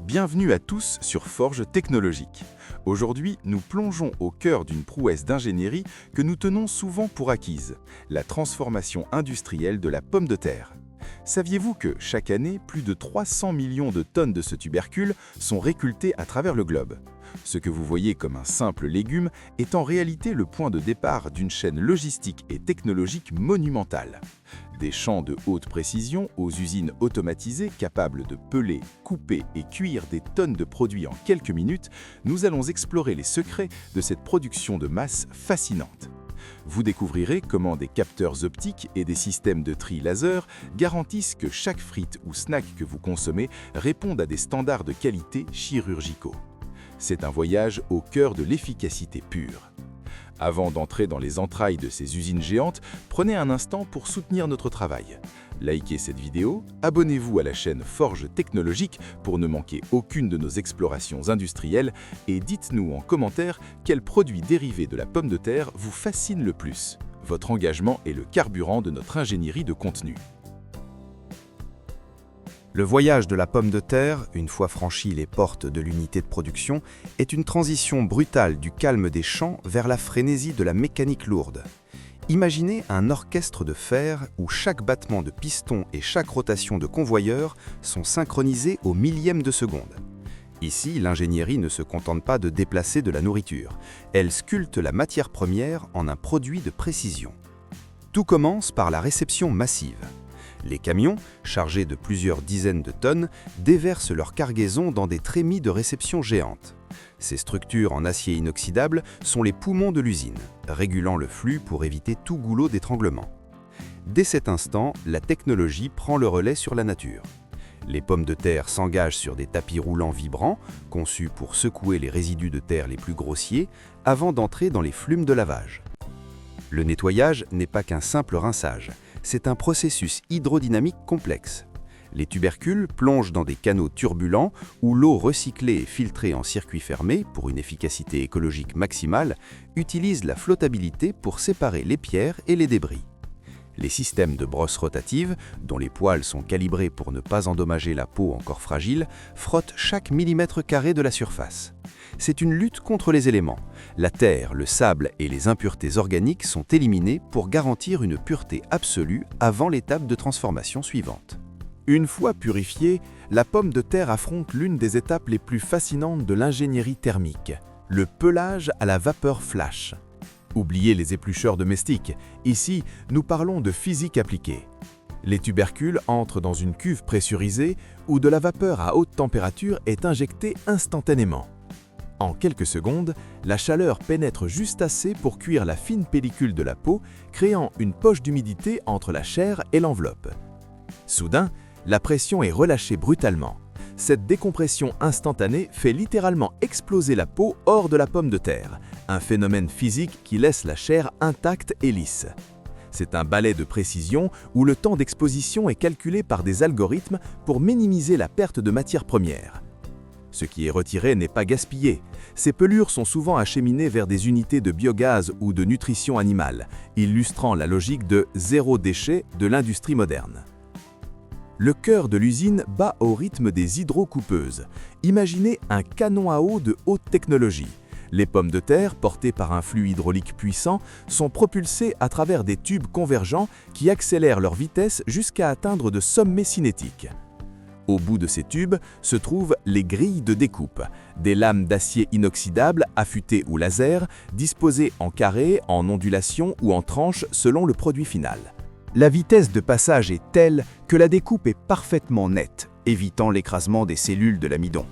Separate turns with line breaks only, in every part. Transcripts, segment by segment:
Bienvenue à tous sur Forge Technologique. Aujourd'hui, nous plongeons au cœur d'une prouesse d'ingénierie que nous tenons souvent pour acquise, la transformation industrielle de la pomme de terre. Saviez-vous que, chaque année, plus de 300 millions de tonnes de ce tubercule sont récoltées à travers le globe? Ce que vous voyez comme un simple légume est en réalité le point de départ d'une chaîne logistique et technologique monumentale. Des champs de haute précision aux usines automatisées capables de peler, couper et cuire des tonnes de produits en quelques minutes, nous allons explorer les secrets de cette production de masse fascinante. Vous découvrirez comment des capteurs optiques et des systèmes de tri laser garantissent que chaque frite ou snack que vous consommez réponde à des standards de qualité chirurgicaux. C'est un voyage au cœur de l'efficacité pure. Avant d'entrer dans les entrailles de ces usines géantes, prenez un instant pour soutenir notre travail. Likez cette vidéo, abonnez-vous à la chaîne Forge Technologique pour ne manquer aucune de nos explorations industrielles et dites-nous en commentaire quel produit dérivé de la pomme de terre vous fascine le plus. Votre engagement est le carburant de notre ingénierie de contenu.
Le voyage de la pomme de terre, une fois franchi les portes de l'unité de production, est une transition brutale du calme des champs vers la frénésie de la mécanique lourde. Imaginez un orchestre de fer où chaque battement de piston et chaque rotation de convoyeur sont synchronisés au millième de seconde. Ici, l'ingénierie ne se contente pas de déplacer de la nourriture, elle sculpte la matière première en un produit de précision. Tout commence par la réception massive. Les camions, chargés de plusieurs dizaines de tonnes, déversent leur cargaison dans des trémies de réception géantes. Ces structures en acier inoxydable sont les poumons de l'usine, régulant le flux pour éviter tout goulot d'étranglement. Dès cet instant, la technologie prend le relais sur la nature. Les pommes de terre s'engagent sur des tapis roulants vibrants, conçus pour secouer les résidus de terre les plus grossiers, avant d'entrer dans les flumes de lavage. Le nettoyage n'est pas qu'un simple rinçage, c'est un processus hydrodynamique complexe. Les tubercules plongent dans des canaux turbulents où l'eau recyclée et filtrée en circuit fermé, pour une efficacité écologique maximale, utilise la flottabilité pour séparer les pierres et les débris. Les systèmes de brosse rotative, dont les poils sont calibrés pour ne pas endommager la peau encore fragile, frottent chaque millimètre carré de la surface. C'est une lutte contre les éléments. La terre, le sable et les impuretés organiques sont éliminés pour garantir une pureté absolue avant l'étape de transformation suivante.
Une fois purifiée, la pomme de terre affronte l'une des étapes les plus fascinantes de l'ingénierie thermique, le pelage à la vapeur flash. Oubliez les éplucheurs domestiques, ici nous parlons de physique appliquée. Les tubercules entrent dans une cuve pressurisée où de la vapeur à haute température est injectée instantanément. En quelques secondes, la chaleur pénètre juste assez pour cuire la fine pellicule de la peau, créant une poche d'humidité entre la chair et l'enveloppe. Soudain, la pression est relâchée brutalement. Cette décompression instantanée fait littéralement exploser la peau hors de la pomme de terre, un phénomène physique qui laisse la chair intacte et lisse. C'est un balai de précision où le temps d'exposition est calculé par des algorithmes pour minimiser la perte de matière première. Ce qui est retiré n'est pas gaspillé. Ces pelures sont souvent acheminées vers des unités de biogaz ou de nutrition animale, illustrant la logique de zéro déchet de l'industrie moderne. Le cœur de l'usine bat au rythme des hydrocoupeuses. Imaginez un canon à eau de haute technologie. Les pommes de terre, portées par un flux hydraulique puissant, sont propulsées à travers des tubes convergents qui accélèrent leur vitesse jusqu'à atteindre de sommets cinétiques. Au bout de ces tubes se trouvent les grilles de découpe, des lames d'acier inoxydable affûtées ou laser, disposées en carrés, en ondulations ou en tranches selon le produit final. La vitesse de passage est telle que la découpe est parfaitement nette, évitant l'écrasement des cellules de l'amidon.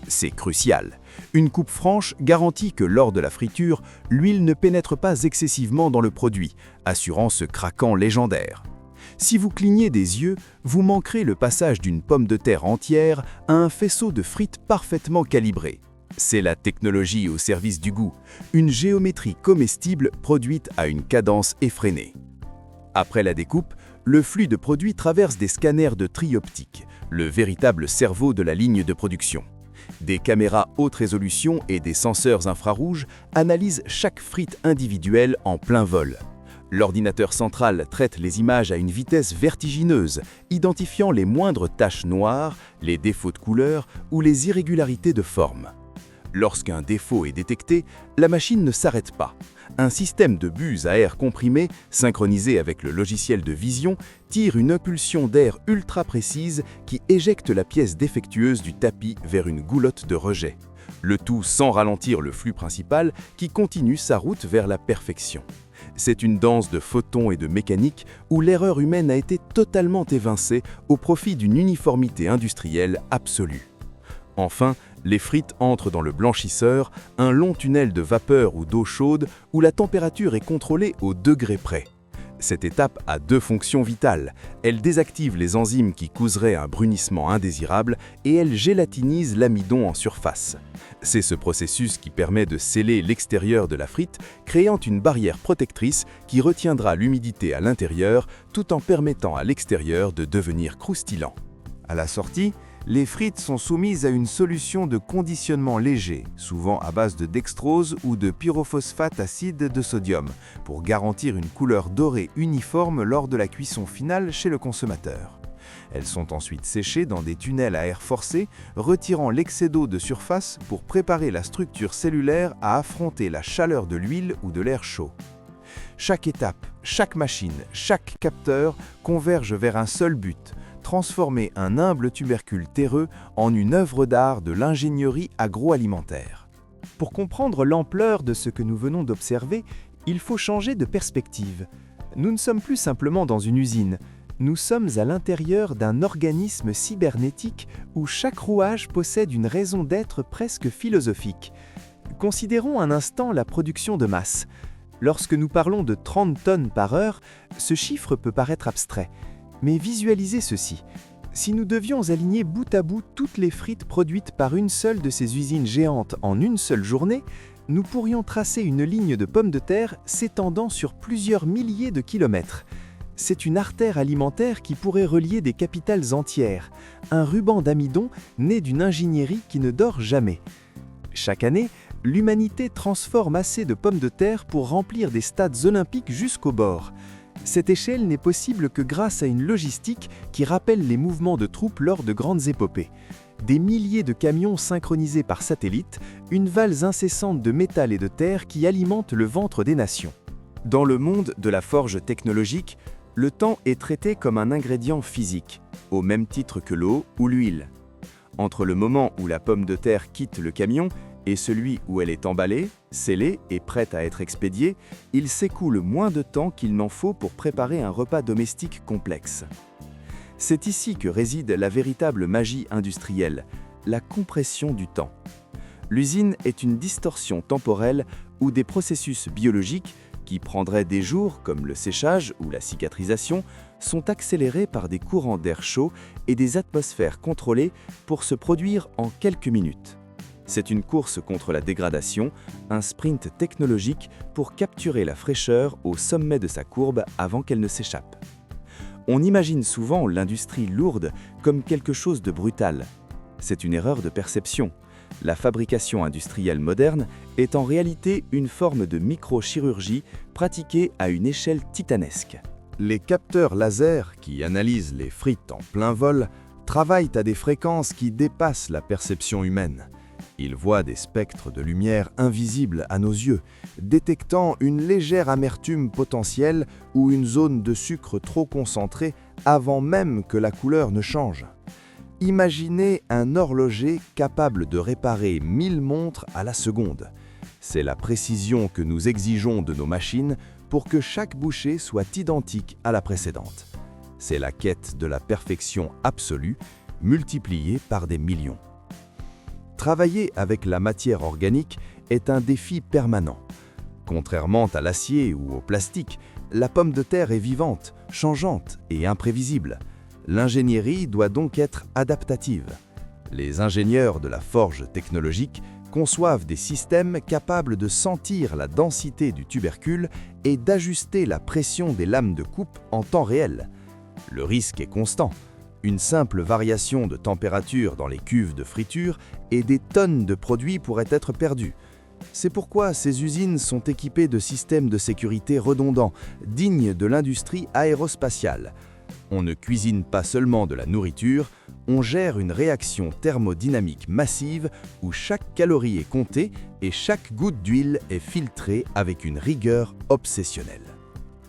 C'est crucial. Une coupe franche garantit que lors de la friture, l'huile ne pénètre pas excessivement dans le produit, assurant ce craquant légendaire. Si vous clignez des yeux, vous manquerez le passage d'une pomme de terre entière à un faisceau de frites parfaitement calibré. C'est la technologie au service du goût, une géométrie comestible produite à une cadence effrénée. Après la découpe, le flux de produits traverse des scanners de tri optique, le véritable cerveau de la ligne de production. Des caméras haute résolution et des senseurs infrarouges analysent chaque frite individuelle en plein vol.
L'ordinateur central traite les images à une vitesse vertigineuse, identifiant les moindres taches noires, les défauts de couleur ou les irrégularités de forme. Lorsqu'un défaut est détecté, la machine ne s'arrête pas. Un système de buses à air comprimé, synchronisé avec le logiciel de vision, tire une impulsion d'air ultra précise qui éjecte la pièce défectueuse du tapis vers une goulotte de rejet. Le tout sans ralentir le flux principal qui continue sa route vers la perfection. C'est une danse de photons et de mécanique où l'erreur humaine a été totalement évincée au profit d'une uniformité industrielle absolue. Enfin, les frites entrent dans le blanchisseur, un long tunnel de vapeur ou d'eau chaude où la température est contrôlée au degré près. Cette étape a deux fonctions vitales. Elle désactive les enzymes qui causeraient un brunissement indésirable et elle gélatinise l'amidon en surface. C'est ce processus qui permet de sceller l'extérieur de la frite, créant une barrière protectrice qui retiendra l'humidité à l'intérieur tout en permettant à l'extérieur de devenir croustillant.
À la sortie, les frites sont soumises à une solution de conditionnement léger, souvent à base de dextrose ou de pyrophosphate acide de sodium, pour garantir une couleur dorée uniforme lors de la cuisson finale chez le consommateur. Elles sont ensuite séchées dans des tunnels à air forcé, retirant l'excès d'eau de surface pour préparer la structure cellulaire à affronter la chaleur de l'huile ou de l'air chaud. Chaque étape, chaque machine, chaque capteur converge vers un seul but: transformer un humble tubercule terreux en une œuvre d'art de l'ingénierie agroalimentaire.
Pour comprendre l'ampleur de ce que nous venons d'observer, il faut changer de perspective. Nous ne sommes plus simplement dans une usine, nous sommes à l'intérieur d'un organisme cybernétique où chaque rouage possède une raison d'être presque philosophique. Considérons un instant la production de masse. Lorsque nous parlons de 30 tonnes par heure, ce chiffre peut paraître abstrait. Mais visualisez ceci. Si nous devions aligner bout à bout toutes les frites produites par une seule de ces usines géantes en une seule journée, nous pourrions tracer une ligne de pommes de terre s'étendant sur plusieurs milliers de kilomètres. C'est une artère alimentaire qui pourrait relier des capitales entières, un ruban d'amidon né d'une ingénierie qui ne dort jamais. Chaque année, l'humanité transforme assez de pommes de terre pour remplir des stades olympiques jusqu'au bord. Cette échelle n'est possible que grâce à une logistique qui rappelle les mouvements de troupes lors de grandes épopées. Des milliers de camions synchronisés par satellite, une valse incessante de métal et de terre qui alimente le ventre des nations. Dans le monde de la forge technologique, le temps est traité comme un ingrédient physique, au même titre que l'eau ou l'huile. Entre le moment où la pomme de terre quitte le camion et celui où elle est emballée, scellée et prête à être expédiée, il s'écoule moins de temps qu'il n'en faut pour préparer un repas domestique complexe. C'est ici que réside la véritable magie industrielle, la compression du temps. L'usine est une distorsion temporelle où des processus biologiques, qui prendraient des jours comme le séchage ou la cicatrisation, sont accélérés par des courants d'air chaud et des atmosphères contrôlées pour se produire en quelques minutes. C'est une course contre la dégradation, un sprint technologique pour capturer la fraîcheur au sommet de sa courbe avant qu'elle ne s'échappe. On imagine souvent l'industrie lourde comme quelque chose de brutal. C'est une erreur de perception. La fabrication industrielle moderne est en réalité une forme de microchirurgie pratiquée à une échelle titanesque.
Les capteurs laser qui analysent les frites en plein vol travaillent à des fréquences qui dépassent la perception humaine. Ils voient des spectres de lumière invisibles à nos yeux, détectant une légère amertume potentielle ou une zone de sucre trop concentrée avant même que la couleur ne change. Imaginez un horloger capable de réparer 1000 montres à la seconde. C'est la précision que nous exigeons de nos machines pour que chaque bouchée soit identique à la précédente. C'est la quête de la perfection absolue, multipliée par des millions. Travailler avec la matière organique est un défi permanent. Contrairement à l'acier ou au plastique, la pomme de terre est vivante, changeante et imprévisible. L'ingénierie doit donc être adaptative. Les ingénieurs de la forge technologique conçoivent des systèmes capables de sentir la densité du tubercule et d'ajuster la pression des lames de coupe en temps réel. Le risque est constant. Une simple variation de température dans les cuves de friture et des tonnes de produits pourraient être perdues. C'est pourquoi ces usines sont équipées de systèmes de sécurité redondants, dignes de l'industrie aérospatiale. On ne cuisine pas seulement de la nourriture, on gère une réaction thermodynamique massive où chaque calorie est comptée et chaque goutte d'huile est filtrée avec une rigueur obsessionnelle.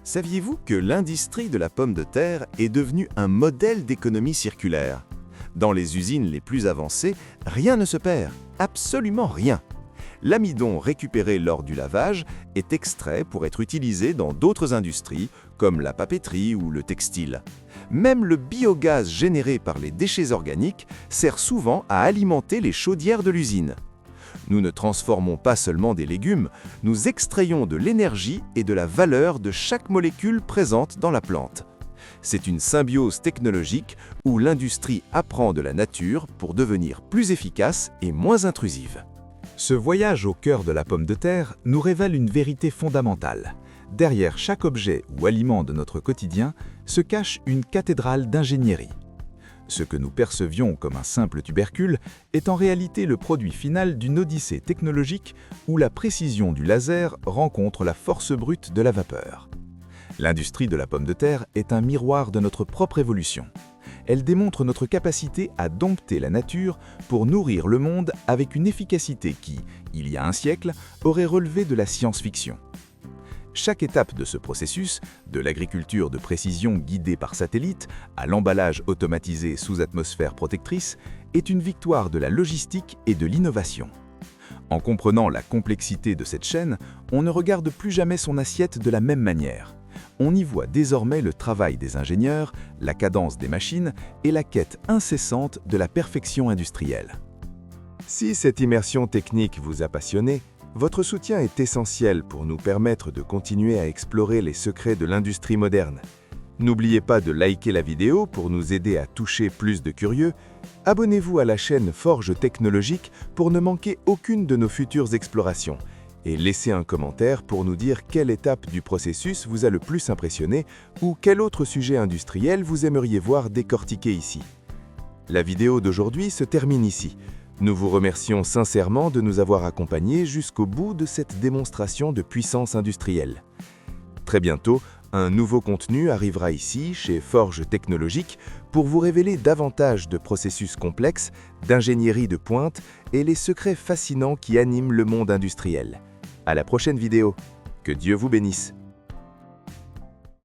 Saviez-vous que l'industrie de la pomme de terre est devenue un modèle d'économie circulaire? Dans les usines les plus avancées, rien ne se perd, absolument rien. L'amidon récupéré lors du lavage est extrait pour être utilisé dans d'autres industries, comme la papeterie ou le textile. Même le biogaz généré par les déchets organiques sert souvent à alimenter les chaudières de l'usine. Nous ne transformons pas seulement des légumes, nous extrayons de l'énergie et de la valeur de chaque molécule présente dans la plante. C'est une symbiose technologique où l'industrie apprend de la nature pour devenir plus efficace et moins intrusive.
Ce voyage au cœur de la pomme de terre nous révèle une vérité fondamentale. Derrière chaque objet ou aliment de notre quotidien se cache une cathédrale d'ingénierie. Ce que nous percevions comme un simple tubercule est en réalité le produit final d'une odyssée technologique où la précision du laser rencontre la force brute de la vapeur. L'industrie de la pomme de terre est un miroir de notre propre évolution. Elle démontre notre capacité à dompter la nature pour nourrir le monde avec une efficacité qui, il y a un siècle, aurait relevé de la science-fiction. Chaque étape de ce processus, de l'agriculture de précision guidée par satellite à l'emballage automatisé sous atmosphère protectrice, est une victoire de la logistique et de l'innovation. En comprenant la complexité de cette chaîne, on ne regarde plus jamais son assiette de la même manière. On y voit désormais le travail des ingénieurs, la cadence des machines et la quête incessante de la perfection industrielle.
Si cette immersion technique vous a passionné, votre soutien est essentiel pour nous permettre de continuer à explorer les secrets de l'industrie moderne. N'oubliez pas de liker la vidéo pour nous aider à toucher plus de curieux. Abonnez-vous à la chaîne Forge Technologique pour ne manquer aucune de nos futures explorations. Et laissez un commentaire pour nous dire quelle étape du processus vous a le plus impressionné ou quel autre sujet industriel vous aimeriez voir décortiqué ici. La vidéo d'aujourd'hui se termine ici. Nous vous remercions sincèrement de nous avoir accompagnés jusqu'au bout de cette démonstration de puissance industrielle. Très bientôt, un nouveau contenu arrivera ici, chez Forge Technologique, pour vous révéler davantage de processus complexes, d'ingénierie de pointe et les secrets fascinants qui animent le monde industriel. À la prochaine vidéo. Que Dieu vous bénisse.